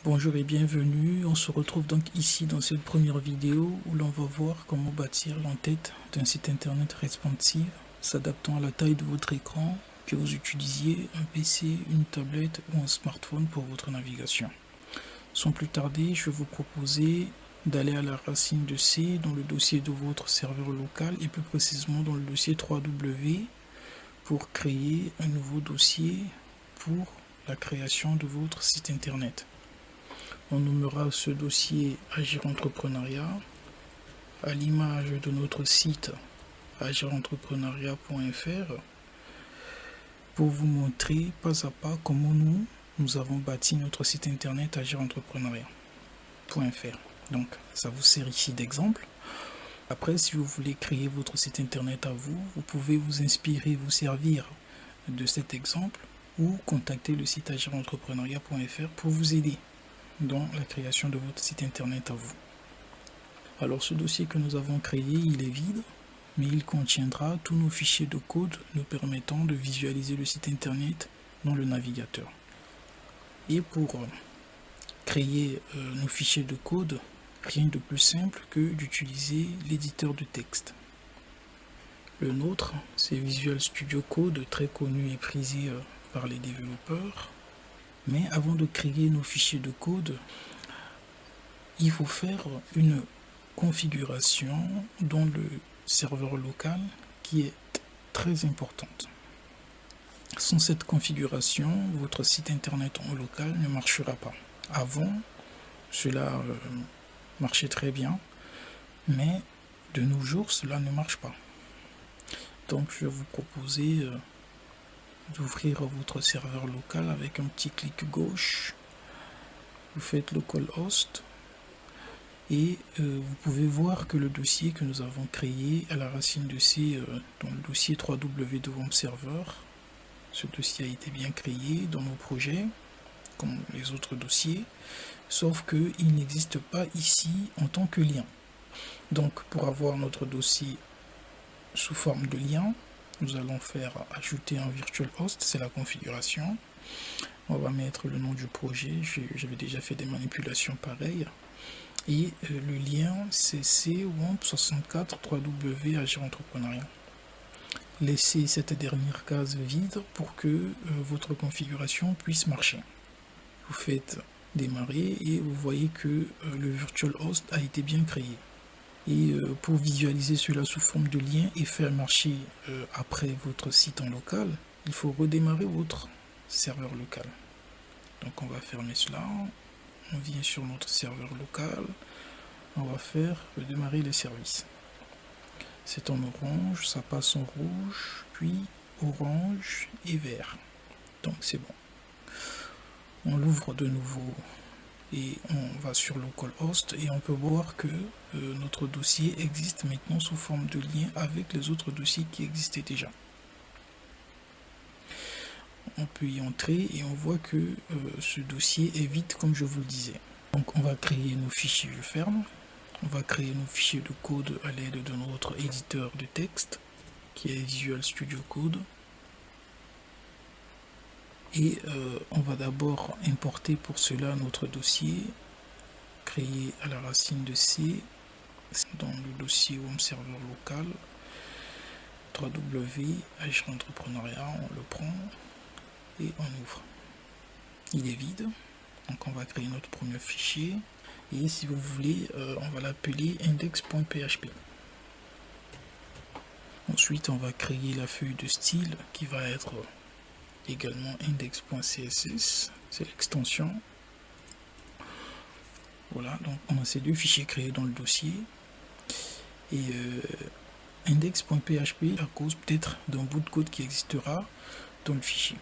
Bonjour et bienvenue, on se retrouve donc ici dans cette première vidéo où l'on va voir comment bâtir l'entête d'un site internet responsive s'adaptant à la taille de votre écran, que vous utilisiez un PC, une tablette ou un smartphone pour votre navigation. Sans plus tarder, je vais vous proposer d'aller à la racine de C dans le dossier de votre serveur local et plus précisément dans le dossier 3W pour créer un nouveau dossier pour la création de votre site internet. On nommera ce dossier Agir Entrepreneuriat à l'image de notre site agirentrepreneuriat.fr pour vous montrer pas à pas comment nous avons bâti notre site internet agirentrepreneuriat.fr. Donc ça vous sert ici d'exemple. Après, si vous voulez créer votre site internet à vous, vous pouvez vous inspirer, vous servir de cet exemple ou contacter le site agirentrepreneuriat.fr pour vous aider dans la création de votre site internet à vous. Alors ce dossier que nous avons créé, il est vide, mais il contiendra tous nos fichiers de code nous permettant de visualiser le site internet dans le navigateur. Et pour créer nos fichiers de code, rien de plus simple que d'utiliser l'éditeur de texte. Le nôtre, c'est Visual Studio Code, très connu et prisé par les développeurs. Mais avant de créer nos fichiers de code, il faut faire une configuration dans le serveur local qui est très importante. Sans cette configuration, votre site internet en local ne marchera pas. Avant, cela marchait très bien, mais de nos jours, cela ne marche pas. Donc, je vais vous proposer d'ouvrir votre serveur local avec un petit clic gauche. Vous faites localhost et vous pouvez voir que le dossier que nous avons créé à la racine de C dans le dossier 3W de Home Server, ce dossier a été bien créé dans nos projets comme les autres dossiers, sauf qu'il n'existe pas ici en tant que lien. Donc pour avoir notre dossier sous forme de lien, nous allons faire ajouter un virtual host, c'est la configuration. On va mettre le nom du projet, j'avais déjà fait des manipulations pareilles. Et le lien c'est C-WAMP64 3W Agir Entrepreneuriat. Laissez cette dernière case vide pour que votre configuration puisse marcher. Vous faites démarrer et vous voyez que le virtual host a été bien créé. Et pour visualiser cela sous forme de lien et faire marcher après votre site en local, il faut redémarrer votre serveur local. Donc on va fermer cela, on vient sur notre serveur local, on va faire redémarrer les services. C'est en orange, ça passe en rouge, puis orange et vert. Donc c'est bon. On l'ouvre de nouveau et on va sur localhost et on peut voir que notre dossier existe maintenant sous forme de lien avec les autres dossiers qui existaient déjà. On peut y entrer et on voit que ce dossier est vide comme je vous le disais. Donc on va créer nos fichiers, je ferme. On va créer nos fichiers de code à l'aide de notre éditeur de texte qui est Visual Studio Code. Et on va d'abord importer pour cela notre dossier créé à la racine de C dans le dossier Home Server local 3W Agir Entrepreneuriat. On le prend et on ouvre. Il est vide, donc on va créer notre premier fichier et si vous voulez on va l'appeler index.php. Ensuite on va créer la feuille de style qui va être également index.css, c'est l'extension. Voilà, donc on a ces deux fichiers créés dans le dossier et index.php à cause peut-être d'un bout de code qui existera dans le fichier.